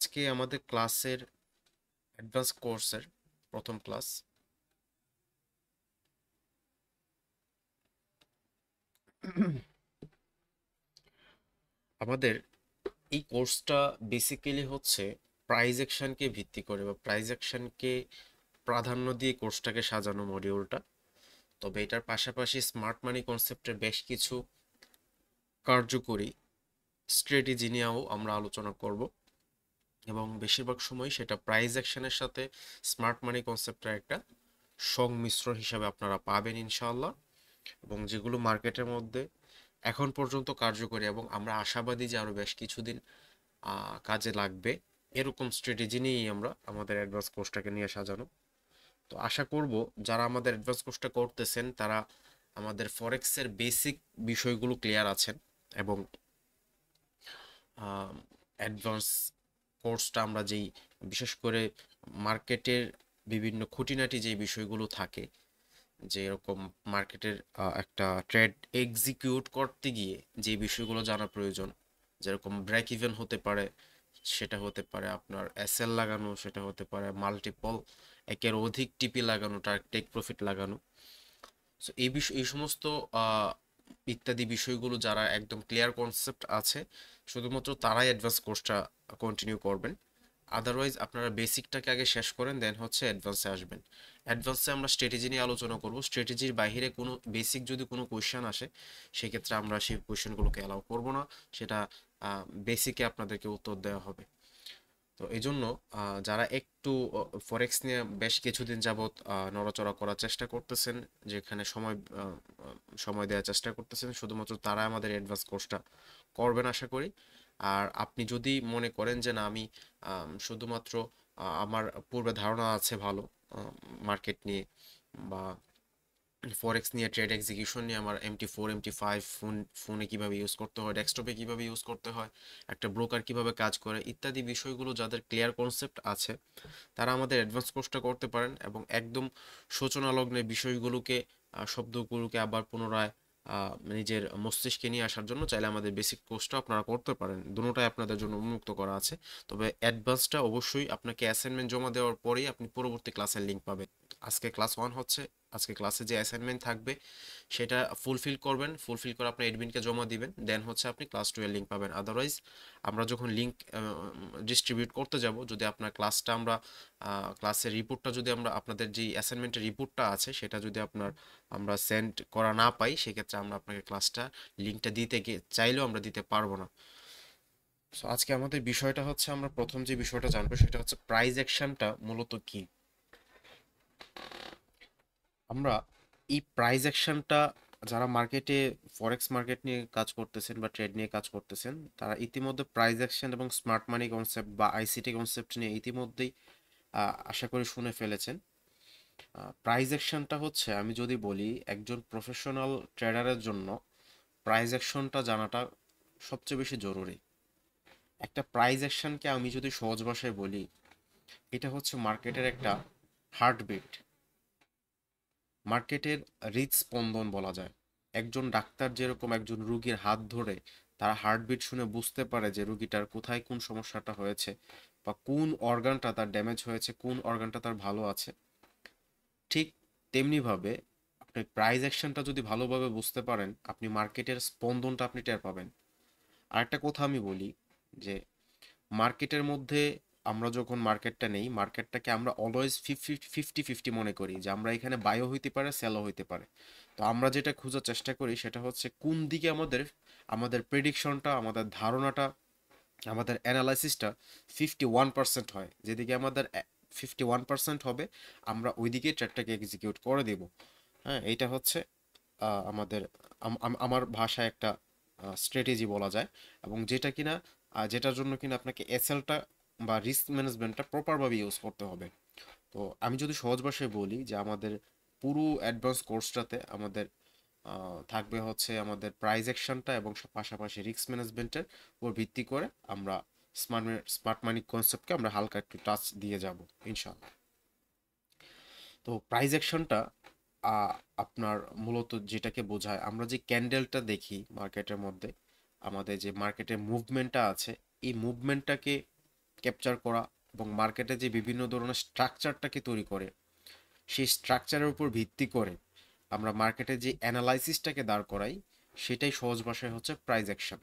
আজকে আমাদের ক্লাসের অ্যাডভান্স কোর্সের প্রথম ক্লাস। আমাদের এই কোর্সটা বেসিক্যালি হচ্ছে প্রাইজ অ্যাকশনকে ভিত্তি করে বা প্রাইজ অ্যাকশনকে প্রাধান্য দিয়ে কোর্সটাকে সাজানো মডিউলটা। তবে এটার পাশাপাশি স্মার্ট মানি কনসেপ্টের বেশ কিছু কার্যকরী স্ট্র্যাটেজি নিয়েও আমরা আলোচনা করব, এবং বেশিরভাগ সময় সেটা প্রাইজ অ্যাকশনের সাথে স্মার্ট মানি কনসেপ্টের একটা সংমিশ্রণ হিসাবে আপনারা পাবেন ইনশাআল্লাহ। এবং যেগুলো মার্কেটের মধ্যে এখন পর্যন্ত কার্যকরী এবং আমরা আশাবাদী যে আরো বেশ কিছুদিন কাজে লাগবে, এরকম স্ট্র্যাটেজি নিয়েই আমরা আমাদের অ্যাডভান্স কোর্সটাকে নিয়ে সাজানো। তো আশা করব যারা আমাদের অ্যাডভান্স কোর্সটা করতেছেন তারা আমাদের ফরেক্সের বেসিক বিষয়গুলো ক্লিয়ার আছেন, এবং অ্যাডভান্স কোর্সটা আমরা যেই বিশেষ করে মার্কেটের বিভিন্ন খুঁটিনাটি যেই বিষয়গুলো থাকে, যে এরকম মার্কেটের একটা ট্রেড এক্সিকিউট করতে গিয়ে যে বিষয়গুলো জানা প্রয়োজন, যেরকম ব্রেক ইভেন হতে পারে, সেটা হতে পারে আপনার এসএল লাগানো, সেটা হতে পারে মাল্টিপল একের অধিক টিপি লাগানো, টেক প্রফিট লাগানো। সো এই সমস্ত আহ, ইত্যাদি বিষয়গুলো যারা একদম ক্লিয়ার কনসেপ্ট আছে, শুধুমাত্র তারাই অ্যাডভান্স কোর্সটা কন্টিনিউ করবেন। আদারওয়াইজ আপনারা বেসিকটাকে আগে শেষ করেন, দেন হচ্ছে অ্যাডভান্সে আসবেন। অ্যাডভান্সে আমরা স্ট্র্যাটেজি নিয়ে আলোচনা করব। স্ট্র্যাটেজির বাইরে কোনো বেসিক যদি কোনো কোয়েশ্চেন আসে, সেক্ষেত্রে আমরা সেই কোয়েশ্চেনগুলোকে অ্যালাউ করব না, সেটা বেসিকে আপনাদেরকে উত্তর দেওয়া হবে। তো এই জন্য যারা একটু ফরেক্স নিয়ে বেশ কিছুদিন যাবৎ নড়াচড়া করার চেষ্টা করতেছেন, যেখানে সময় দেওয়ার চেষ্টা করতেছেন, শুধুমাত্র তারা আমাদের অ্যাডভান্স কোর্সটা করবেন আশা করি। আর আপনি যদি মনে করেন যে না, আমি শুধুমাত্র আমার পূর্বে ধারণা আছে ভালো মার্কেট নিয়ে বা ফরেক্স নিয়ে, ট্রেড এক্সিকিউশন নিয়ে, আমার MT4 MT5 ফোনে কিভাবে ইউজ করতে হয়, ডেস্কটপে কিভাবে ইউজ করতে হয়, একটা ব্রোকার কিভাবে কাজ করে, ইত্যাদি বিষয়গুলো যাদের ক্লিয়ার কনসেপ্ট আছে, তারা আমাদের অ্যাডভান্স কোর্সটা করতে পারেন। এবং একদম সূচনা লগ্নে বিষয়গুলোকে শব্দগুলোকে আবার পুনরায় নিজের মস্তিষ্কে নিয়ে আসার জন্য চাইলে আমাদের বেসিক কোর্সটা আপনারা করতে পারেন। দুটোটাই আপনাদের জন্য উন্মুক্ত করা আছে। তবে অ্যাডভান্সটা অবশ্যই আপনাকে অ্যাসাইনমেন্ট জমা দেওয়ার পরেই আপনি পরবর্তী ক্লাসের লিঙ্ক পাবেন। আজকে ক্লাস 1 হচ্ছে, আজকে ক্লাসে যে অ্যাসাইনমেন্ট থাকবে সেটা ফুলফিল করে আপনার এডমিনকে জমা দিবেন, দেন হচ্ছে আপনি ক্লাস 2 এর লিঙ্ক পাবেন। আদারওয়াইজ আমরা যখন লিঙ্ক ডিস্ট্রিবিউট করতে যাব, যদি আপনার ক্লাসটা আমরা ক্লাসের রিপোর্টটা যদি আমরা আপনাদের যে অ্যাসাইনমেন্টের রিপোর্টটা আছে সেটা যদি আমরা সেন্ড করা না পাই, সেক্ষেত্রে আমরা আপনাকে ক্লাসটা লিঙ্কটা দিতে গিয়ে চাইলেও আমরা দিতে পারবো না। সো আজকে আমাদের বিষয়টা হচ্ছে, আমরা প্রথম যে বিষয়টা জানবো সেটা হচ্ছে প্রাইস অ্যাকশনটা মূলত কি। আমরা এই প্রাইস অ্যাকশনটা, যারা মার্কেটে ফরেক্স মার্কেট নিয়ে কাজ করতেছেন বা ট্রেড নিয়ে কাজ করতেছেন, তারা ইতিমধ্যে প্রাইস অ্যাকশন এবং স্মার্ট মানি কনসেপ্ট বা আইসিটি কনসেপ্ট নিয়ে ইতিমধ্যেই আশা করি শুনে ফেলেছেন। প্রাইস অ্যাকশনটা হচ্ছে, আমি যদি বলি একজন প্রফেশনাল ট্রেডারের জন্য প্রাইস অ্যাকশনটা জানাটা সবচেয়ে বেশি জরুরি। একটা প্রাইস অ্যাকশনকে আমি যদি সহজ ভাষায় বলি, এটা হচ্ছে মার্কেটের একটা হার্টবিট, মার্কেটের হৃদস্পন্দন বলা যায়। একজন ডাক্তার যেরকম একজন রুগীর হাত ধরে তার হার্টবিট শুনে বুঝতে পারে যে রুগীটার কোথায় কোন সমস্যাটা হয়েছে বা কোন অর্গানটা তার ড্যামেজ হয়েছে, কোন অর্গানটা তার ভালো আছে, ঠিক তেমনিভাবে আপনি প্রাইস অ্যাকশনটা যদি ভালোভাবে বুঝতে পারেন, আপনি মার্কেটের স্পন্দনটা আপনি টের পাবেন। আর একটা কথা আমি বলি যে মার্কেটের মধ্যে আমরা যখন মার্কেটটা নেই, মার্কেটটাকে আমরা অলওয়েজ ফিফটি ফিফটি মনে করি, যে আমরা এখানে বাইও হইতে পারে, সেলও হইতে পারে। তো আমরা যেটা খোঁজার চেষ্টা করি সেটা হচ্ছে কোন দিকে আমাদের আমাদের প্রেডিকশনটা, আমাদের ধারণাটা, আমাদের অ্যানালাইসিসটা 51% হয়। যেদিকে আমাদের 51% হবে, আমরা ওইদিকে ট্রেডটাকে এক্সিকিউট করে দেব। হ্যাঁ, এইটা হচ্ছে আমাদের আমার ভাষায় একটা স্ট্র্যাটেজি বলা যায়, এবং যেটা কিনা যেটার জন্য কিনা আপনাকে এসএলটা বা রিস্ক ম্যানেজমেন্টটা প্রপারভাবে ইউজ করতে হবে। তো আমি যদি সহজ ভাষায় বলি যে আমাদের পুরো অ্যাডভান্স কোর্সটাতে আমাদের থাকবে হচ্ছে আমাদের প্রাইস অ্যাকশনটা, এবং পাশাপাশি রিস্ক ম্যানেজমেন্টের উপর ভিত্তি করে আমরা স্মার্ট মানি কনসেপ্টকে আমরা হালকা একটু টাচ দিয়ে যাব ইনশাআল্লাহ। তো প্রাইস অ্যাকশনটা আপনার মূলত যেটাকে বোঝায়, আমরা যে ক্যান্ডেলটা দেখি মার্কেটের মধ্যে, আমাদের যে মার্কেটের মুভমেন্টটা আছে, এই মুভমেন্টটাকে ক্যাপচার করা এবং মার্কেটে যে বিভিন্ন ধরনের স্ট্রাকচারটাকে তৈরি করে সেই স্ট্রাকচারের উপর ভিত্তি করে আমরা মার্কেটে যে অ্যানালাইসিসটাকে দাঁড় করাই সেটাই সহজ ভাষায় হচ্ছে প্রাইস অ্যাকশন।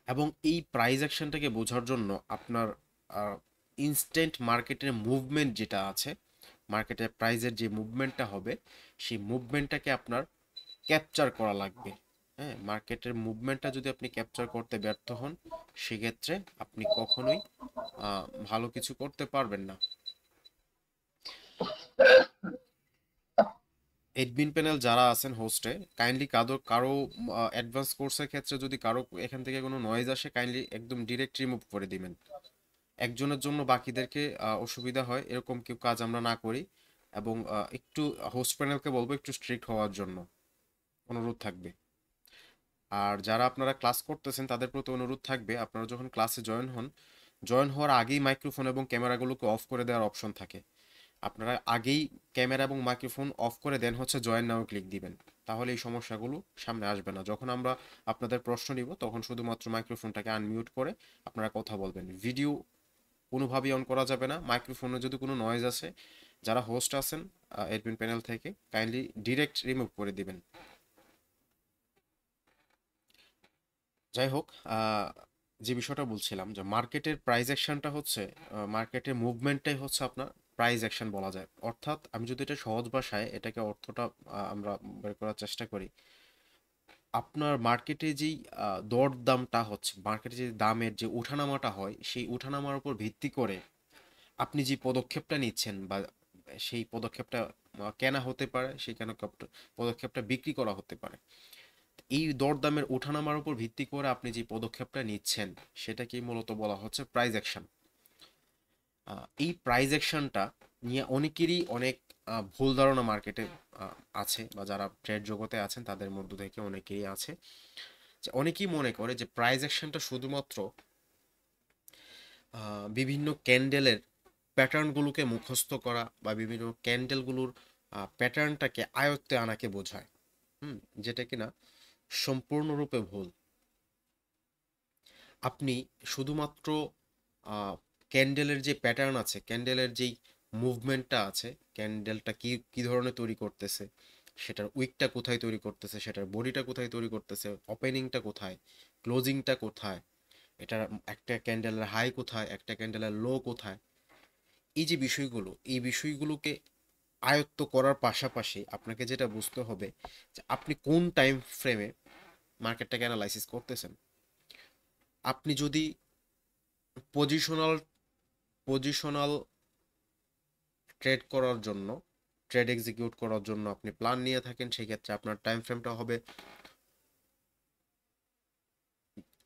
এবং এই প্রাইস অ্যাকশনটাকে বোঝার জন্য আপনার ইনস্ট্যান্ট মার্কেটের মুভমেন্ট যেটা আছে, মার্কেটের প্রাইসের যে মুভমেন্টটা হবে সেই মুভমেন্টটাকে আপনার ক্যাপচার করা লাগবে। হ্যাঁ, মার্কেটের মুভমেন্টটা যদি আপনি ক্যাপচার করতে ব্যর্থ হন সেক্ষেত্রে আপনি কখনোই ভালো কিছু করতে পারবেন না। এডমিন প্যানেল যারা আছেন হোস্টে, কাইন্ডলি কারো অ্যাডভান্স কোর্সের ক্ষেত্রে যদি কারো এখান থেকে কোনো নয়েজ আসে কাইন্ডলি একদম ডিরেক্ট রিমুভ করে দিবেন। একজনের জন্য বাকিদেরকে অসুবিধা হয় এরকম কেউ কাজ আমরা না করি। এবং একটু হোস্ট প্যানেলকে বলবো একটু স্ট্রিক্ট হওয়ার জন্য অনুরোধ থাকবে। আর যারা আপনারা ক্লাস করতেছেন তাদের প্রতি অনুরোধ থাকবে, আপনারা যখন ক্লাসে জয়েন হওয়ার আগেই মাইক্রোফোন এবং ক্যামেরাগুলোকে অফ করে দেওয়ার অপশন থাকে। আপনারা আগেই ক্যামেরা এবং মাইক্রোফোন অফ করে দেন হচ্ছে জয়েন নাও ক্লিক দিবেন, তাহলে এই সমস্যাগুলো সামনে আসবে না। যখন আমরা আপনাদের প্রশ্ন নিব তখন শুধুমাত্র মাইক্রোফোনটাকে আনমিউট করে আপনারা কথা বলবেন। ভিডিও কোনোভাবেই অন করা যাবে না। মাইক্রোফোনে যদি কোনো নয়েজ আসে যারা হোস্ট আছেন অ্যাডমিন প্যানেল থেকে কাইন্ডলি ডিরেক্ট রিমুভ করে দিবেন। যাই হোক, যে বিষয়টা বলছিলাম যে মার্কেটের প্রাইস অ্যাকশনটা হচ্ছে মার্কেটের মুভমেন্টটাই হচ্ছে আপনার প্রাইস অ্যাকশন বলা যায়। অর্থাৎ আমি যদি এটা সহজ ভাষায় এটাকে অর্থটা আমরা বের করার চেষ্টা করি, আপনার মার্কেটে যেই দরদামটা হচ্ছে, মার্কেটে যে দামের যে ওঠানামাটা হয় সেই ওঠানামার উপর ভিত্তি করে আপনি যে পদক্ষেপটা নিচ্ছেন বা সেই পদক্ষেপটা কেনা হতে পারে, সেই কেন পদক্ষেপটা বিক্রি করা হতে পারে। এই দরদামের ওঠানামার উপর ভিত্তি করে আপনি যে পদক্ষেপটা নিচ্ছেন সেটাকেই মূলত বলা হচ্ছে প্রাইস অ্যাকশন। এই প্রাইস অ্যাকশনটা নিয়ে অনেকেরই অনেক ভুল ধারণা মার্কেটে আছে, বা যারা ট্রেড জগতে আছেন তাদের মধ্য থেকে অনেকেই আছে যে অনেকেই মনে করে যে প্রাইস অ্যাকশনটা শুধুমাত্র বিভিন্ন ক্যান্ডেলের প্যাটার্নগুলোকে মুখস্থ করা বা বিভিন্ন ক্যান্ডেলগুলোর প্যাটার্নটাকে আয়ত্তে আনাকে বোঝায়। যেটা কিনা সম্পূর্ণরূপে ভুল। আপনি শুধুমাত্র ক্যান্ডেলের যে প্যাটার্ন আছে, ক্যান্ডেলের যেই মুভমেন্টটা আছে, ক্যান্ডেলটা কি কি ধরনের তৈরি করতেছে, সেটার উইকটা কোথায় তৈরি করতেছে, সেটার বডিটা কোথায় তৈরি করতেছে, ওপেনিংটা কোথায়, ক্লোজিংটা কোথায়, এটার একটা ক্যান্ডেলের হাই কোথায়, একটা ক্যান্ডেলের লো কোথায়, এই যে বিষয়গুলো, এই বিষয়গুলোকে আয়ত্ত করার পাশাপাশি আপনাকে যেটা বুঝতে হবে যে আপনি কোন টাইম ফ্রেমে মার্কেটটাকে অ্যানালাইসিস করতেছেন। আপনি যদি পজিশনাল পজিশনাল ট্রেড করার জন্য, ট্রেড এক্সিকিউট করার জন্য আপনি প্ল্যান নিয়ে থাকেন, সেক্ষেত্রে আপনার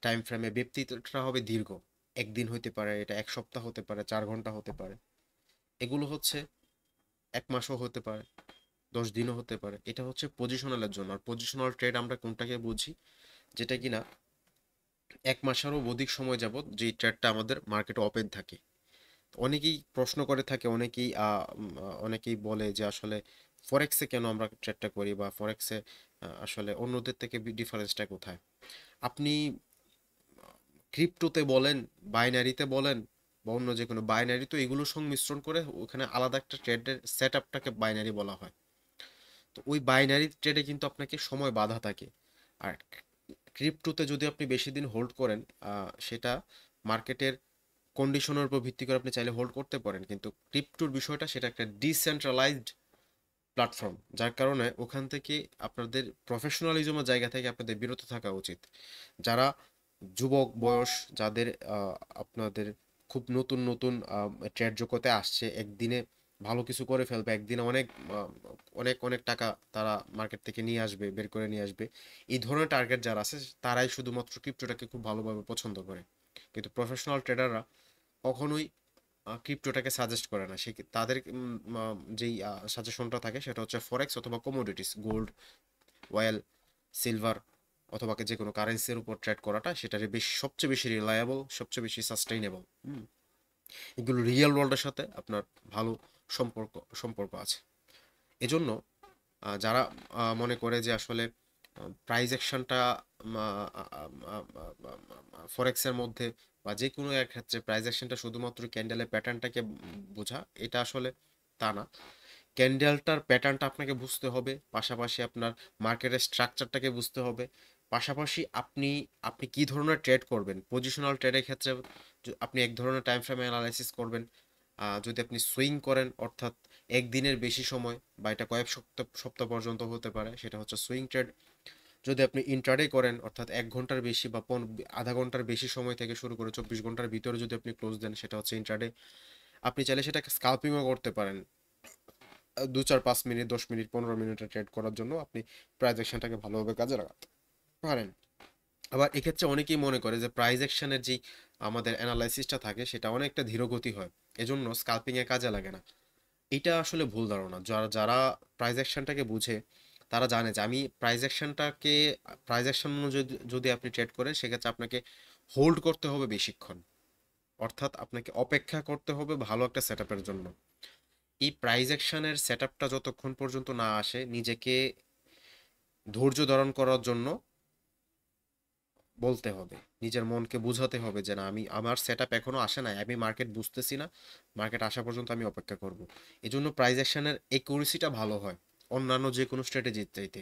টাইম ফ্রেমে ব্যক্তিটা হবে দীর্ঘ। একদিন হতে পারে, এটা এক সপ্তাহ হতে পারে, 4 ঘন্টা হতে পারে, এগুলো হচ্ছে 1 মাসও হতে পারে, 10 দিনও হতে পারে। এটা হচ্ছে পজিশনালের জন্য। আর পজিশনাল ট্রেড আমরা কোনটাকে বুঝি, যেটা কিনা 1 মাসেরও অধিক সময় যাবত যেই ট্রেডটা আমাদের মার্কেটে ওপেন থাকে। অনেকেই প্রশ্ন করে থাকে, অনেকেই বলে যে আসলে ফরেক্সে কেন আমরা ট্রেডটা করি, বা ফরেক্সে আসলে অন্যদের থেকে ডিফারেন্সটা কোথায়। আপনি ক্রিপ্টোতে বলেন, বাইনারিতে বলেন, বা অন্য যে কোনো বাইনারি, তো এগুলো সংমিশ্রণ করে ওখানে আলাদা একটা ট্রেডের সেট আপটাকে বাইনারি বলা হয়। তো ওই বাইনারি ট্রেডে কিন্তু আপনাকে সময় বাধা থাকে। আর ক্রিপ্টোতে যদি আপনি বেশি দিন হোল্ড করেন, সেটা মার্কেটের কন্ডিশনের উপর ভিত্তি করে আপনি চাইলে হোল্ড করতে পারেন, কিন্তু ক্রিপ্টোর বিষয়টা সেটা একটা ডিসেন্ট্রালাইজড প্ল্যাটফর্ম, যার কারণে ওখান থেকে আপনাদের প্রফেশনালিজমের জায়গা থেকে আপনাদের বিরত থাকা উচিত। যারা যুবক বয়স, যাদের আপনাদের খুব নতুন নতুন ট্রেড জগতে আসছে, একদিনে ভালো কিছু করে ফেলবে, একদিনে অনেক অনেক টাকা তারা মার্কেট থেকে নিয়ে আসবে, বের করে নিয়ে আসবে, এই ধরনের টার্গেট যারা আছে তারাই শুধুমাত্র ক্রিপ্টোটাকে খুব ভালোভাবে পছন্দ করে। কিন্তু প্রফেশনাল ট্রেডাররা কখনোই ক্রিপ্টোটাকে সাজেস্ট করে না। সে তাদের যেই সাজেশনটা থাকে সেটা হচ্ছে ফরেক্স অথবা কমোডিটিস, গোল্ড, অয়েল, সিলভার অথবা যে কোনো কারেন্সির উপর ট্রেড করাটা, সেটার বেশি সবচেয়ে বেশি রিলায়েবল, সবচেয়ে বেশি সাস্টেইনেবল। এগুলো রিয়েল ওয়ার্ল্ডের সাথে আপনার ভালো সম্পর্ক সম্পর্ক আছে। এজন্য যারা মনে করে যে আসলে প্রাইস অ্যাকশনটা ফরেক্সের মধ্যে বা যে কোনো এক ক্ষেত্রে প্রাইস অ্যাকশনটা শুধুমাত্র ক্যান্ডেলের প্যাটার্নটাকে বোঝা, এটা আসলে তা না। ক্যান্ডেলটার প্যাটার্নটা আপনাকে বুঝতে হবে, পাশাপাশি আপনার মার্কেটের স্ট্রাকচারটাকে বুঝতে হবে, পাশাপাশি আপনি আপনি কি ধরনের ট্রেড করবেন। পজিশনাল ট্রেডের ক্ষেত্রে আপনি এক ধরনের টাইম ফ্রেম অ্যানালাইসিস করবেন। যদি আপনি সুইং করেন, অর্থাৎ একদিনের বেশি সময় বা এটা কয়েক সপ্তাহ সপ্তাহ পর্যন্ত হতে পারে, সেটা হচ্ছে সুইং ট্রেড। যদি আপনি ইন্ট্রাডে করেন, অর্থাৎ 1 ঘন্টার বেশি বা আধা ঘন্টার বেশি সময় থেকে শুরু করে 24 ঘন্টার ভিতরে যদি আপনি ক্লোজ দেন, সেটা হচ্ছে ইন্ট্রাডে। আপনি চাইলে সেটাকে স্কাল্পিংও করতে পারেন, 2 4 5 মিনিট, 10 মিনিট, 15 মিনিটের ট্রেড করার জন্য আপনি প্রাইস অ্যাকশনটাকে ভালোভাবে কাজে লাগাতে পারেন। আবার এক্ষেত্রে অনেকেই মনে করে যে প্রাইস অ্যাকশনের যেই আমাদের অ্যানালাইসিসটা থাকে সেটা অনেকটা ধীরগতি হয়, এজন্য স্কাল্পিং এ কাজে লাগে না। এটা আসলে ভুল ধারণা। যারা যারা প্রাইস অ্যাকশনটাকে বুঝে তারা জানে যে আমি প্রাইস অ্যাকশন অনুযায়ী যদি আপনি ট্রেড করেন, সেক্ষেত্রে আপনাকে হোল্ড করতে হবে বেশিক্ষণ, অর্থাৎ আপনাকে অপেক্ষা করতে হবে ভালো একটা সেটআপের জন্য। এই প্রাইস অ্যাকশনের সেটআপটা যতক্ষণ পর্যন্ত না আসে, নিজেকে ধৈর্য ধারণ করার জন্য বলতে হবে, নিজের মনকে বোঝাতে হবে যে না, আমার সেটআপ এখনো আসে নাই, আমি মার্কেট বুঝতেছি না, মার্কেট আসা পর্যন্ত আমি অপেক্ষা করব। এজন্য প্রাইস অ্যাকশনের একুরেসিটা ভালো হয় অন্যান্য যে কোনো স্ট্র্যাটেজির চাইতে।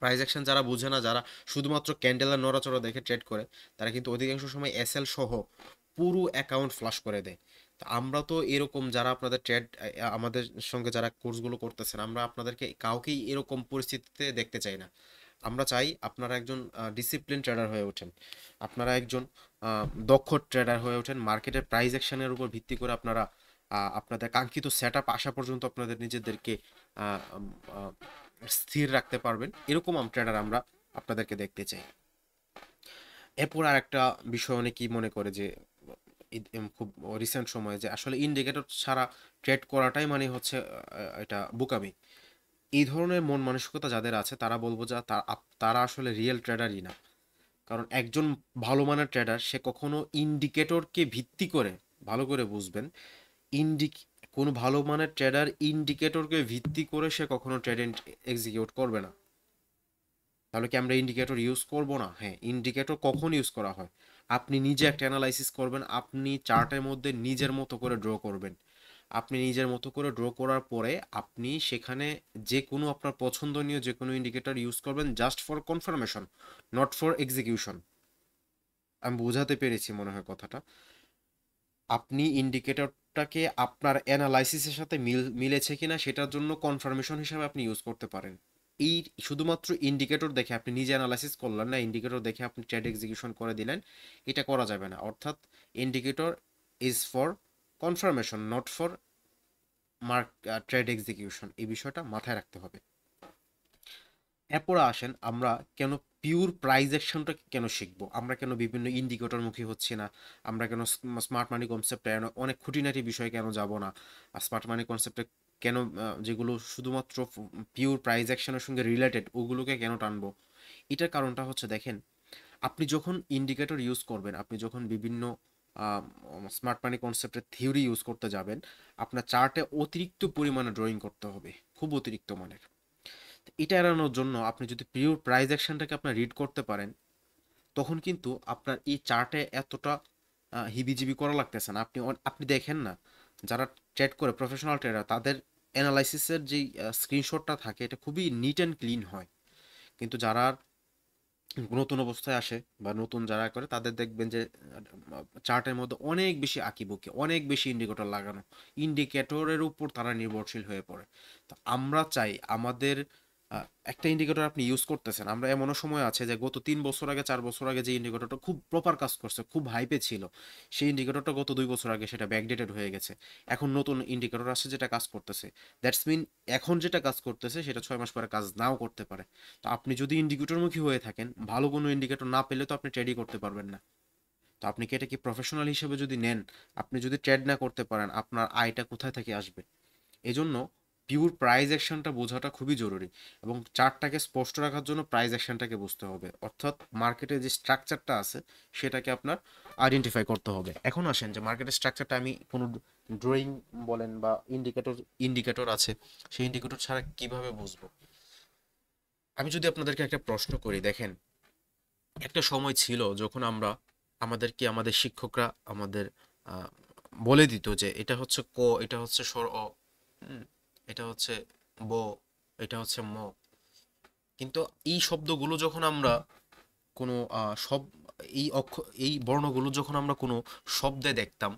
প্রাইস অ্যাকশন যারা বুঝে না, যারা শুধুমাত্র ক্যান্ডেলের নড়াচড়া দেখে ট্রেড করে, তারা কিন্তু অধিকাংশ সময় এসএল সহ পুরো অ্যাকাউন্ট ফ্লাশ করে দেয়। তো আমরা তো এরকম, যারা আপনাদের ট্রেড আমাদের সঙ্গে যারা কোর্সগুলো করতেছেন, আমরা আপনাদেরকে কাউকেই এরকম পরিস্থিতিতে দেখতে চাই না। আমরা চাই আপনারা একজন ডিসিপ্লিন ট্রেডার হয়ে ওঠেন, আপনারা একজন দক্ষ ট্রেডার হয়ে ওঠেন। মার্কেটের প্রাইস অ্যাকশনের উপর ভিত্তি করে আপনারা আপনাদের কাঙ্ক্ষিত সেট আপ আসা পর্যন্ত আপনাদের নিজেদেরকে আহ, আহ, স্থির রাখতে পারবেন, এরকম ট্রেডার আমরা আপনাদেরকে দেখতে চাই। এরপর আর একটা বিষয় অনেকেই মনে করে যে খুব রিসেন্ট সময়ে যে আসলে ইন্ডিকেটর ছাড়া ট্রেড করাটাই মানে হচ্ছে এটা বোকামি। এই ধরনের মন মানসিকতা যাদের আছে, তারা বলবো যে তারা আসলে রিয়েল ট্রেডারই না। কারণ একজন ভালো মানের ট্রেডার সে কখনো ইন্ডিকেটরকে ভিত্তি করে, ভালো করে বুঝবেন, ইন্ডিক কোনো ভালো মানের ট্রেডার ইন্ডিকেটরকে ভিত্তি করে সে কখনো ট্রেড এক্সিকিউট করবে না। তাহলে কি আমরা ইন্ডিকেটর ইউজ করব না? হ্যাঁ, ইন্ডিকেটর কখন ইউজ করা হয়? আপনি নিজে একটা অ্যানালাইসিস করবেন, আপনি চার্টের মধ্যে নিজের মতো করে ড্র করবেন। আপনি নিজের মতো করে ড্র করার পরে আপনি সেখানে যে কোনো আপনার পছন্দনীয় যে কোনো ইন্ডিকেটর ইউজ করবেন, just for confirmation, not for execution. আমি বোঝাতে পেরেছি মনে হয় কথাটা। আপনি ইন্ডিকেটরটাকে আপনার অ্যানালাইসিসের সাথে মিলেছে কিনা সেটার জন্য কনফার্মেশন হিসাবে আপনি ইউজ করতে পারেন। এই শুধুমাত্র ইন্ডিকেটর দেখে আপনি নিজে অ্যানালাইসিস করলেন না, ইন্ডিকেটর দেখে আপনি ট্রেড এক্সিকিউশন করে দিলেন, এটা করা যাবে না। অর্থাৎ indicator is for confirmation, not for mark trade execution. এই বিষয়টা মাথায় রাখতে হবে। এরপরে আসেন আমরা কেন পিওর প্রাইস অ্যাকশনটা কেন শিখবো, আমরা কেন বিভিন্ন ইন্ডিকেটর মুখী হচ্ছি না, আমরা কেন স্মার্ট মানি কনসেপ্টে অনেক খুঁটিনাটি বিষয় কেন যাব না, আর স্মার্ট মানি কনসেপ্টে কেন যেগুলো শুধুমাত্র পিওর প্রাইস অ্যাকশনের সঙ্গে রিলেটেড ওগুলোকে কেন টানবো। এটার কারণটা হচ্ছে, দেখেন, আপনি যখন ইন্ডিকেটর ইউজ করবেন, আপনি যখন বিভিন্ন স্মার্ট মানি কনসেপ্টের থিওরি ইউজ করতে যাবেন, আপনার চার্টে অতিরিক্ত পরিমাণে ড্রয়িং করতে হবে, খুব অতিরিক্ত মানের। এটা এড়ানোর জন্য আপনি যদি পিওর প্রাইস অ্যাকশনটাকে আপনার রিড করতে পারেন, তখন কিন্তু আপনার এই চার্টে এতটা হিবিজিবি করা লাগতেছে না। আপনি দেখেন না, যারা ট্রেড করে প্রফেশনাল ট্রেডার, তাদের অ্যানালাইসিসের যেই স্ক্রিনশটটা থাকে, এটা খুবই নিট অ্যান্ড ক্লিন হয়। কিন্তু যারা নতুন অবস্থায় আসে বা নতুন যারা করে, তাদের দেখবেন যে চার্টের মধ্যে অনেক বেশি আঁকিবুকি, অনেক বেশি ইন্ডিকেটর লাগানো, ইন্ডিকেটরের উপর তারা নির্ভরশীল হয়ে পড়ে। তো আমরা চাই আমাদের একটা ইন্ডিকেটর আপনি ইউজ করতেছেন, আমরা এমনও সময় আছে যে গত 3 বছর আগে, 4 বছর আগে যে ইন্ডিকেটরটা খুব প্রপার কাজ করছে, খুব হাইপে ছিল, সেই ইন্ডিকেটরটা গত 2 বছর আগে সেটা ব্যাকডেটেড হয়ে গেছে। এখন নতুন ইন্ডিকেটর আসছে যেটা কাজ করতেছে। দ্যাটস মিন এখন যেটা কাজ করতেছে সেটা 6 মাস পরে কাজ নাও করতে পারে। তো আপনি যদি ইন্ডিকেটরমুখী হয়ে থাকেন, ভালো কোনো ইন্ডিকেটর না পেলে তো আপনি ট্রেডই করতে পারবেন না। তো আপনি কি এটা কি প্রফেশনাল হিসেবে যদি নেন, আপনি যদি ট্রেড না করতে পারেন, আপনার আয়টা কোথায় থেকে আসবে? এজন্য পিওর প্রাইস অ্যাকশনটা বোঝাটা খুবই জরুরি, এবং চার্টটাকে স্পষ্ট রাখার জন্য প্রাইস অ্যাকশনটাকে বুঝতে হবে, অর্থাৎ মার্কেটের যে স্ট্রাকচারটা আছে সেটাকে আপনার আইডেন্টিফাই করতে হবে। এখন আসেন যে মার্কেটের স্ট্রাকচারটা আমি কোনো ড্রয়িং বলেন বা ইন্ডিকেটর আছে, সেই ইন্ডিকেটর ছাড়া কিভাবে বুঝবো? আমি যদি আপনাদেরকে একটা প্রশ্ন করি, দেখেন, একটা সময় ছিল যখন আমরা আমাদেরকে আমাদের শিক্ষকরা আমাদের আহ, বলে দিত যে এটা হচ্ছে ক, এটা হচ্ছে স্বর অ, হুম, এটা হচ্ছে ব, এটা হচ্ছে ম। কিন্তু এই শব্দগুলো যখন আমরা কোনো সব এই বর্ণগুলো যখন আমরা কোনো শব্দে দেখতাম,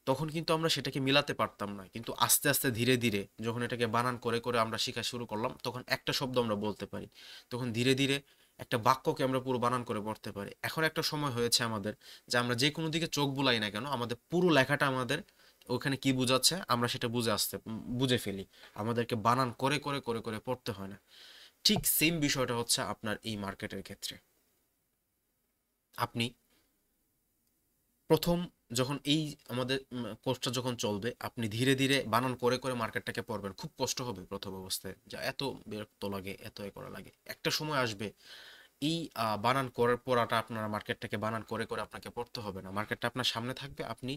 তখন কিন্তু আমরা সেটাকে মিলাতে পারতাম না। কিন্তু আস্তে আস্তে ধীরে ধীরে যখন এটাকে বানান করে করে আমরা শেখা শুরু করলাম, তখন একটা শব্দ আমরা বলতে পারি। তখন ধীরে ধীরে একটা বাক্যকে আমরা পুরো বানান করে পড়তে পারি। এখন একটা সময় হয়েছে আমাদের যে আমরা যে কোনো দিকে চোখ বুলাই না কেন, আমাদের পুরো লেখাটা আমাদের ওখানে কি বোঝাচ্ছে আমরা সেটা বুঝে ফেলি। আমাদেরকে বানান করে করে করে করে পড়তে হয় না। ঠিক সেম বিষয়টা হচ্ছে আপনার এই মার্কেটের ক্ষেত্রে। আপনি প্রথম যখন এই আমাদের কোর্সটা যখন চলবে, আপনি ধীরে ধীরে বানান করে করে মার্কেটটাকে পড়বেন। খুব কষ্ট হবে প্রথম অবস্থায়, যা এত বিরক্ত লাগে, এত এ করা লাগে। একটা সময় আসবে এই বানান করার পড়াটা আপনার মার্কেটটাকে বানান করে করে আপনাকে পড়তে হবে না। মার্কেটটা আপনার সামনে থাকবে, আপনি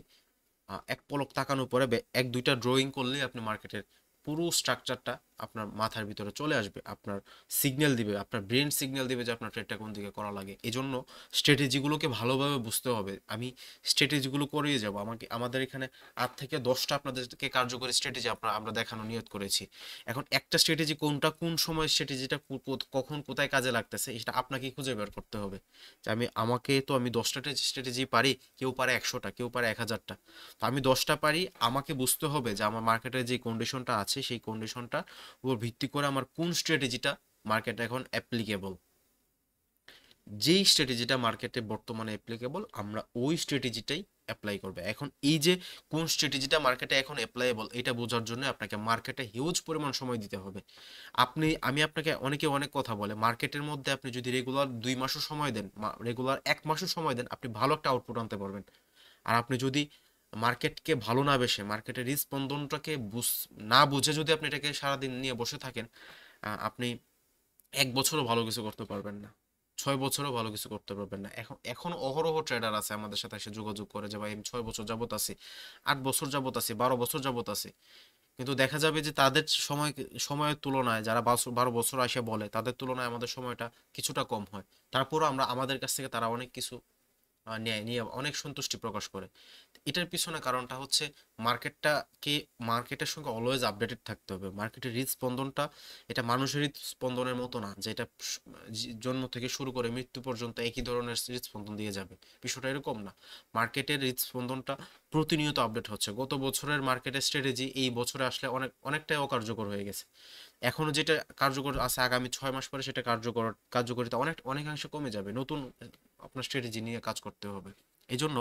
এক পলক তাকানোর পরে এক দুইটা ড্রয়িং করলেই আপনি মার্কেটের পুরো স্ট্রাকচারটা আপনার মাথার ভিতরে চলে আসবে। আপনার সিগন্যাল দিবে, আপনার ব্রেন সিগন্যাল দিবে যে আপনার ট্রেডটা কোন দিকে করা লাগে। এজন্য স্ট্র্যাটেজিগুলোকে ভালোভাবে বুঝতে হবে। আমি স্ট্র্যাটেজিগুলো করিয়ে যাব। আমাদের এখানে 8 থেকে 10টা আপনাদেরকে কার্যকরী স্ট্র্যাটেজি আমরা দেখানো নিয়ত করেছি। এখন একটা স্ট্র্যাটেজি কোনটা, কোন সময় স্ট্র্যাটেজিটা কখন কোথায় কাজে লাগতেছে, এটা আপনাকে খুঁজে বের করতে হবে। যে আমি 10টা স্ট্র্যাটেজি পারি, কেউ পারে 100টা, কেউ পারে 1000টা। তো আমি 10টা পারি, আমাকে বুঝতে হবে যে আমার মার্কেটের যে কন্ডিশনটা আছে সেই কন্ডিশনটা উপর ভিত্তি করে আমার কোন স্ট্র্যাটেজিটা মার্কেটে এখন অ্যাপ্লিকেবল। যেই স্ট্র্যাটেজিটা মার্কেটে বর্তমানে অ্যাপ্লিকেবল, আমরা ওই স্ট্র্যাটেজিটাই অ্যাপ্লাই করবে। এখন এই যে কোন স্ট্র্যাটেজিটা মার্কেটে এখন অ্যাপ্লাইয়েবল, এটা বোঝার জন্য আপনাকে মার্কেটে হিউজ পরিমাণ সময় দিতে হবে। আমি আপনাকে, অনেকে অনেক কথা বলে, মার্কেটের মধ্যে আপনি যদি রেগুলার 2 মাসও সময় দেন, রেগুলার 1 মাসও সময় দেন, আপনি ভালো একটা আউটপুট আনতে পারবেন। আর আপনি যদি মার্কেটকে ভালো না বেসে, মার্কেটের হৃদস্পন্দনটাকে না বুঝে যদি আপনি এটাকে সারাদিন নিয়ে বসে থাকেন, আপনি 1 বছরও ভালো কিছু করতে পারবেন না, 6 বছরও ভালো কিছু করতে পারবেন না। এখন অহরহ ট্রেডার আছে আমাদের সাথে এসে যোগাযোগ করে যে ভাই আমি 6 বছর যাবত আছি, 8 বছর যাবত আছি, 12 বছর যাবত আছি। কিন্তু দেখা যাবে যে তাদের সময়ের তুলনায়, যারা 12 বছর আসে বলে, তাদের তুলনায় আমাদের সময়টা কিছুটা কম হয়। তারপরও আমাদের কাছ থেকে তারা অনেক কিছু নেয়, নিয়ে অনেক সন্তুষ্টি প্রকাশ করে। এটার পিছনে কারণটা হচ্ছে মার্কেটটাকে মার্কেটের সঙ্গে অলওয়েজ আপডেটেড থাকতে হবে। মার্কেটের হৃদস্পন্দনটা এটা মানুষের হৃদস্পন্দনের মতো না, যে এটা জন্ম থেকে শুরু করে মৃত্যু পর্যন্ত একই ধরনের হৃদস্পন্দন দিয়ে যাবে। বিষয়টা এরকম না। মার্কেটের হৃদস্পন্দনটা প্রতিনিয়ত আপডেট হচ্ছে। গত বছরের মার্কেটের স্ট্র্যাটেজি এই বছরে আসলে অনেকটাই অকার্যকর হয়ে গেছে। এখনো যেটা কার্যকর আছে, আগামী 6 মাস পরে সেটা কার্যকারিতা অনেকাংশে কমে যাবে। নতুন আপনার স্ট্র্যাটেজি নিয়ে কাজ করতে হবে। এই জন্য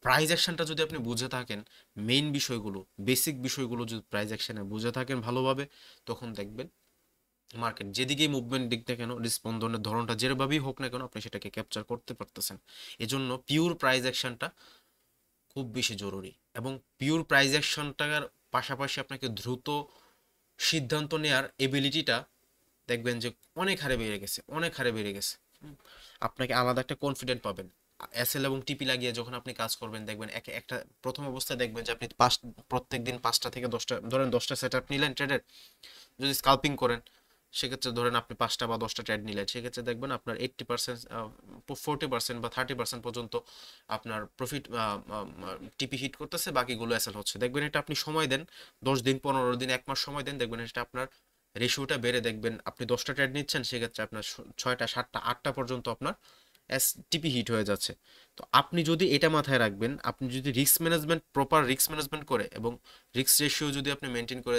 প্রাইস অ্যাকশনটা যদি আপনি বুঝে থাকেন, মেইন বিষয়গুলো, বেসিক বিষয়গুলো যদি প্রাইস অ্যাকশনে বুঝে থাকেন ভালোভাবে, তখন দেখবেন মার্কেট যেদিকেই মুভমেন্ট দিক না কেন, স্পন্দনের ধরনটা যেভাবেই হোক না কেন, আপনি সেটাকে ক্যাপচার করতে পারতেছেন। এজন্য পিওর প্রাইস অ্যাকশনটা খুব বেশি জরুরি। এবং পিওর প্রাইস অ্যাকশনটার পাশাপাশি আপনাকে দ্রুত সিদ্ধান্ত নেওয়ার এবিলিটিটা দেখবেন যে অনেক হারে বেড়ে গেছে, অনেক হারে বেড়ে গেছে। আপনাকে আলাদা একটা কনফিডেন্ট পাবেন। এসএল এবং টিপি লাগিয়ে যখন আপনি কাজ করবেন, দেখবেন একটা প্রথম অবস্থায় দেখবেন যে আপনি প্রত্যেক দিন 5টা থেকে 10টা, ধরেন 10টা সেট আপ নিলেন ট্রেডের। যদি স্কাল্পিং করেন, সেক্ষেত্রে ধরেন আপনি 5টা বা 10টা ট্রেড নিলেন, সেক্ষেত্রে দেখবেন আপনার 80%, 40% বা 30% পর্যন্ত আপনার প্রফিট টিপি হিট করতেছে, বাকিগুলো এসএল হচ্ছে। দেখবেন এটা আপনি সময় দেন, 10 দিন, 15 দিন, 1 মাস সময় দেন, দেখবেন এটা আপনার রেশিওটা বেড়ে, দেখবেন আপনি 10টা ট্রেড নিচ্ছেন, সেক্ষেত্রে আপনার 6টা, 7টা, 8টা পর্যন্ত আপনার টিপি হিট হয়ে যাচ্ছে। তো আপনি যদি এটা মাথায় রাখবেন, আপনি যদি প্রপার রিস্ক ম্যানেজমেন্ট করে এবং রিস্ক রেশিও যদি আপনি মেনটেন করে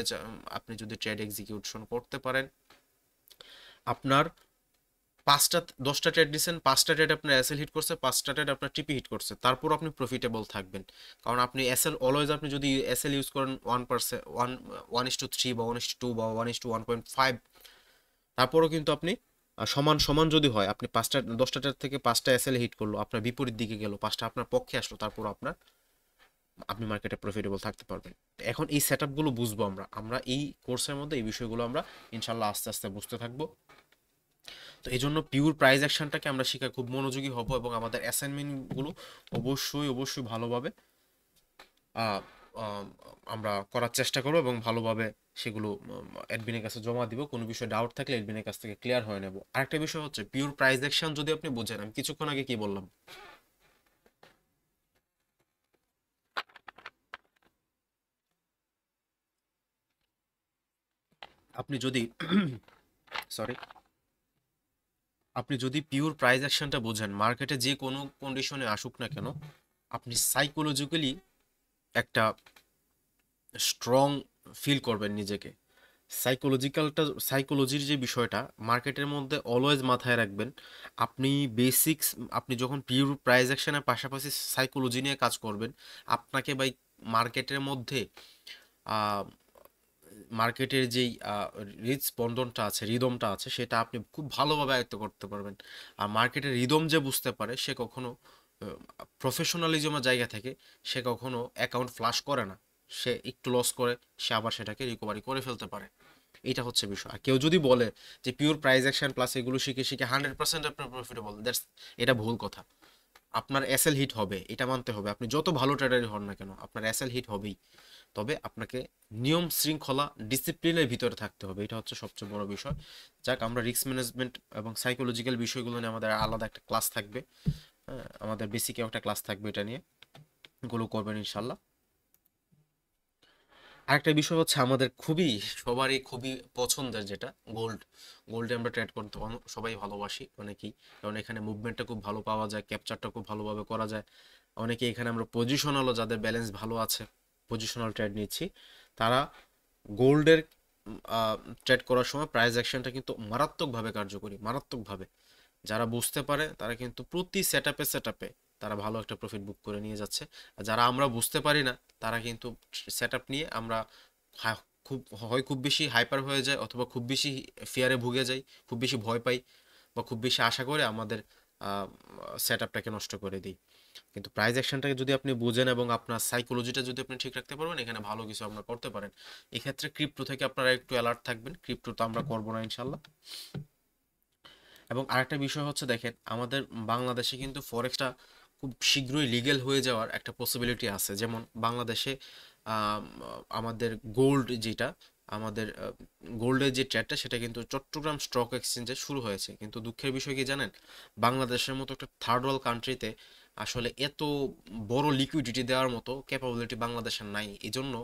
আপনি যদি ট্রেড এক্সিকিউশন করতে পারেন, আপনার 5টা 10টা ট্রেড দিচ্ছেন, 5টা ট্রেড আপনার এসএল হিট করছে, 5টা ট্রেড আপনার টিপি হিট করছে, তারপর আপনি প্রফিটেবল থাকবেন। কারণ আপনি এসএল অলওয়েজ, আপনি যদি এসএল ইউজ করেন 1%, 1:3 বা 1:2 বা 1:1.5, তারপরও কিন্তু আপনি সমান সমান যদি হয়, আপনি 10টা থেকে 5টা এসএল হিট করলো, আপনার বিপরীত দিকে গেল, 5টা আপনার পক্ষে আসলো, তারপর আপনি মার্কেটে প্রফিটেবল থাকতে পারবেন। এখন এই সেট আপগুলো বুঝবো আমরা আমরা এই কোর্সের মধ্যে এই বিষয়গুলো আমরা ইনশাল্লাহ আস্তে আস্তে বুঝতে থাকবো। তো এই জন্য পিওর প্রাইস অ্যাকশনটাকে আমরা শিখায় খুব মনোযোগী হব, এবং আমাদের অ্যাসাইনমেন্টগুলো অবশ্যই অবশ্যই ভালোভাবে আহ, আহ, আমরা করার চেষ্টা করবো, এবং ভালোভাবে সেগুলো অ্যাডমিনের কাছে জমা দিব। কোনো বিষয়ে ডাউট থাকলে অ্যাডমিনের কাছ থেকে ক্লিয়ার হয়ে নেব। আরেকটা বিষয় হচ্ছে পিওর প্রাইস অ্যাকশন যদি আপনি বুঝেন, আমি কিছুক্ষণ আগে কি বললাম, আপনি যদি সরি আপনি যদি পিওর প্রাইস অ্যাকশনটা বোঝেন, মার্কেটে যে কোনো কন্ডিশনে আসুক না কেন, আপনি সাইকোলজিক্যালি একটা স্ট্রং ফিল করবেন নিজেকে। সাইকোলজির যে বিষয়টা মার্কেটের মধ্যে অলওয়েজ মাথায় রাখবেন। আপনি বেসিক্স, আপনি যখন পিওর প্রাইস অ্যাকশনের পাশাপাশি সাইকোলজি নিয়ে কাজ করবেন, আপনাকে ভাই মার্কেটের মধ্যে মার্কেটের যেই হৃদস্পন্দনটা আছে, রিদমটা আছে, সেটা আপনি খুব ভালোভাবে আয়ত্ত করতে পারবেন। আর মার্কেটের রিদম যে বুঝতে পারে, সে কখনো প্রফেশনালিজমের জায়গা থেকে সে কখনো অ্যাকাউন্ট ফ্লাশ করে না। সে একটু লস করে সে আবার সেটাকে রিকভারি করে ফেলতে পারে। এটা হচ্ছে বিষয়। আর কেউ যদি বলে যে পিওর প্রাইস অ্যাকশন প্লাস এগুলো শিখে শিখে 100% আপনার প্রফিটেবল, এটা ভুল কথা। আপনার এসএল হিট হবে, এটা মানতে হবে। আপনি যত ভালো ট্রেডারই হন না কেন, আপনার এসএল হিট হবেই। তবে আপনাকে নিয়ম শৃঙ্খলা ডিসিপ্লিনের ভিতরে থাকতে হবে, এটা হচ্ছে সবচেয়ে বড় বিষয়। যাক, আমরা রিস্ক ম্যানেজমেন্ট এবং সাইকোলজিক্যাল বিষয়গুলো নিয়ে আমাদের আলাদা একটা ক্লাস থাকবে। হ্যাঁ, আমাদের বেসিকেও একটা ক্লাস থাকবে এটা নিয়ে, এগুলো করবেন ইনশাল্লাহ। আরেকটা বিষয় হচ্ছে আমাদের সবারই খুবই পছন্দের যেটা গোল্ড। গোল্ডে আমরা ট্রেড করতে সবাই ভালোবাসি অনেকেই, কারণ এখানে মুভমেন্টটা খুব ভালো পাওয়া যায়, ক্যাপচারটা খুব ভালোভাবে করা যায়। অনেকে এখানে আমরা পজিশনালও, যাদের ব্যালেন্স ভালো আছে, পজিশনাল ট্রেড নিচ্ছি, তারা গোল্ডের ট্রেড করার সময় প্রাইস অ্যাকশনটা কিন্তু মারাত্মকভাবে কার্যকরী, মারাত্মকভাবে। যারা বুঝতে পারে তারা কিন্তু প্রতি সেটআপে তারা ভালো একটা প্রফিট বুক করে নিয়ে যাচ্ছে। আর যারা আমরা বুঝতে পারি না, তারা কিন্তু সেটআপ নিয়ে আমরা খুব বেশি হাইপার হয়ে যায়, অথবা খুব বেশি ফিয়ারে ভুগে যাই, খুব বেশি ভয় পাই, বা খুব বেশি আশা করে আমাদের সেটআপটাকে নষ্ট করে দিই। কিন্তু প্রাইস অ্যাকশনটাকে যদি আপনি বুঝেন এবং আপনার সাইকোলজিটা যদি আপনি ঠিক রাখতে পারবেন, এখানে ভালো কিছু আপনারা করতে পারেন। এক্ষেত্রে ক্রিপ্টো থেকে আপনারা একটু অ্যালার্ট থাকবেন, ক্রিপ্টো তো আমরা করবো না ইনশাল্লাহ। এবং আরেকটা বিষয় হচ্ছে, দেখেন আমাদের বাংলাদেশে কিন্তু ফরেক্সটা খুব শীঘ্রই লিগ্যাল হয়ে যাওয়ার একটা পসিবিলিটি আছে। যেমন বাংলাদেশে আম, আমাদের গোল্ড যেটা, আমাদের গোল্ডের যে ট্রেডটা, সেটা কিন্তু চট্টগ্রাম স্টক এক্সচেঞ্জে শুরু হয়েছে। কিন্তু দুঃখের বিষয় কি জানেন, বাংলাদেশের মতো একটা থার্ড ওয়ার্ল্ড কান্ট্রিতে আসলে এত বড় লিকুইডিটি দেওয়ার মতো ক্যাপাবিলিটি বাংলাদেশের নাই। এই জন্য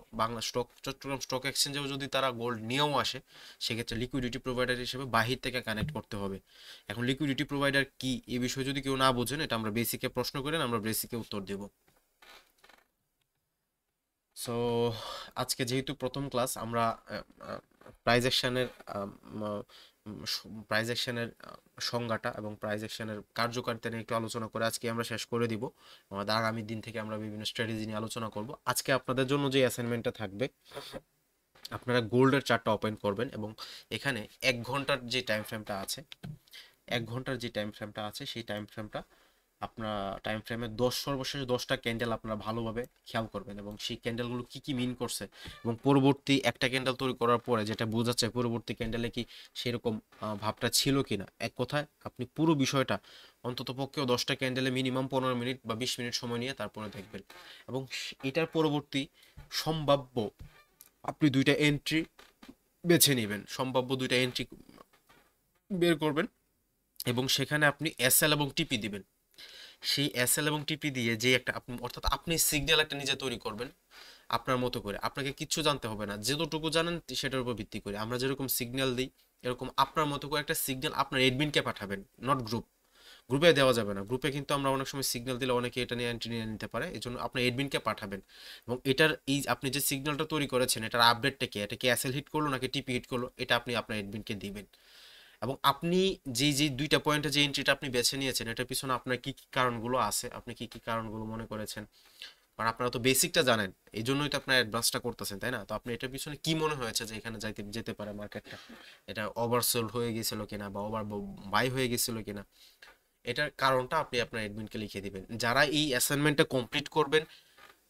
চট্টগ্রাম স্টক এক্সচেঞ্জেও যদি তারা গোল্ড নিয়েও আসে, সেক্ষেত্রে লিকুইডিটি প্রোভাইডার হিসেবে বাহির থেকে কানেক্ট করতে হবে। এখন লিকুইডিটি প্রোভাইডার কি, এই বিষয়ে যদি কেউ না বোঝেন, এটা আমরা বেসিকে প্রশ্ন করেন, আমরা বেসিকে উত্তর দেব। সো আজকে যেহেতু প্রথম ক্লাস, আমরা প্রাইজেকশনের প্রাইজেকশনের সংজ্ঞাটা এবং প্রাইজেকশনের কার্যকারিতা নিয়ে একটু আলোচনা করে আজকে আমরা শেষ করে দিব। আমাদের আগামী দিন থেকে আমরা বিভিন্ন স্ট্র্যাটেজি নিয়ে আলোচনা করব। আজকে আপনাদের জন্য যে অ্যাসাইনমেন্টটা থাকবে, আপনারা গোল্ডের চার্টটা ওপেন করবেন এবং এখানে 1 ঘন্টার যে টাইম ফ্রেমটা আছে, 1 ঘন্টার যে টাইম ফ্রেমটা আছে, সেই টাইম ফ্রেমটা আপনার টাইম ফ্রেমে সর্বশেষ 10টা ক্যান্ডেল আপনারা ভালোভাবে খেয়াল করবেন, এবং সেই ক্যান্ডেলগুলো কি কি মিন করছে, এবং পরবর্তী একটা ক্যান্ডেল তৈরি করার পরে যেটা বোঝাচ্ছে পরবর্তী ক্যান্ডেলে কি সেরকম ভাবটা ছিল কিনা। এক কথায় আপনি পুরো বিষয়টা অন্তত পক্ষেও 10টা ক্যান্ডেলে মিনিমাম 15 মিনিট বা 20 মিনিট সময় নিয়ে তারপরে দেখবেন। এবং এটার পরবর্তী সম্ভাব্য আপনি 2টা এন্ট্রি বেছে নেবেন, সম্ভাব্য 2টা এন্ট্রি বের করবেন, এবং সেখানে আপনি এসএল এবং টিপি দিবেন। সেই এসএল এবং টিপি দিয়ে যে একটা আপনি, অর্থাৎ আপনি সিগন্যাল একটা নিজে তৈরি করবেন আপনার মতো করে। আপনাকে কিচ্ছু জানতে হবে না, যতটুকু জানেন সেটার উপর ভিত্তি করে আমরা যেরকম সিগন্যাল দিই, এরকম আপনার মতো করে একটা সিগন্যাল আপনার এডমিনকে পাঠাবেন, নট গ্রুপে দেওয়া যাবে না। গ্রুপে কিন্তু আমরা অনেক সময় সিগন্যাল দিলে অনেকে এটা নিয়ে এন্ট্রি নিয়ে নিতে পারে, এই জন্য আপনার এডমিনকে পাঠাবেন। এবং এটার এই আপনি যে সিগন্যালটা তৈরি করেছেন, এটার আপডেটটা কি, এটা কি এসএল হিট করলো নাকি টিপি হিট করলো, এটা আপনি আপনার এডমিনকে দিবেন। এবং আপনি যে 2টা পয়েন্টে যে এন্ট্রিটা আপনি বেছে নিয়েছেন, এটার পিছনে আপনার কি কি কারণগুলো আছে, আপনি কি কি কারণগুলো মনে করেছেন, কারণ আপনারা তো বেসিকটা জানেন, এই জন্যই তো আপনার অ্যাডভান্সটা করতেছেন, তাই না? তো আপনি এটার পিছনে কি মনে হয়েছে যে এখানে যেতে পারে মার্কেটটা, এটা ওভারসোল্ড হয়ে গেছিল কিনা বা ওভার বাই হয়ে গেছিল কিনা, এটার কারণটা আপনি আপনার অ্যাডমিনকে লিখে দিবেন। যারা এই অ্যাসাইনমেন্টটা কমপ্লিট করবেন,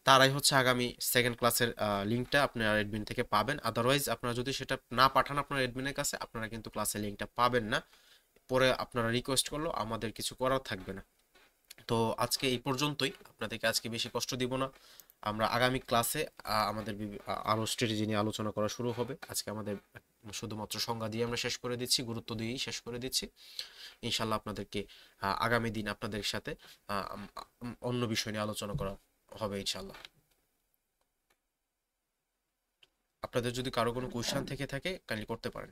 তারাই হচ্ছে আগামী সেকেন্ড ক্লাসের লিঙ্কটা আপনার অ্যাডমিন থেকে পাবেন। আদারওয়াইজ আপনারা যদি সেটা না পাঠান আপনার অ্যাডমিনের কাছে, আপনারা কিন্তু ক্লাসের লিঙ্কটা পাবেন না। পরে আপনারা রিকোয়েস্ট করলেও আমাদের কিছু করার থাকবে না। তো আজকে এই পর্যন্তই, আপনাদেরকে আজকে বেশি কষ্ট দিব না। আমরা আগামী ক্লাসে আমাদের আরো স্ট্র্যাটেজি নিয়ে আলোচনা করা শুরু হবে। আজকে আমাদের শুধুমাত্র সংজ্ঞা দিয়ে আমরা শেষ করে দিচ্ছি, গুরুত্ব দিয়েই শেষ করে দিচ্ছি। ইনশাল্লাহ আপনাদেরকে আগামী দিন আপনাদের সাথে অন্য বিষয় নিয়ে আলোচনা করা হবে ইনশাল্লাহ। আপনাদের আপনাদের যদি কারো কোনো কোয়েশ্চেন থেকে থাকে কাইন্ডলি করতে পারেন।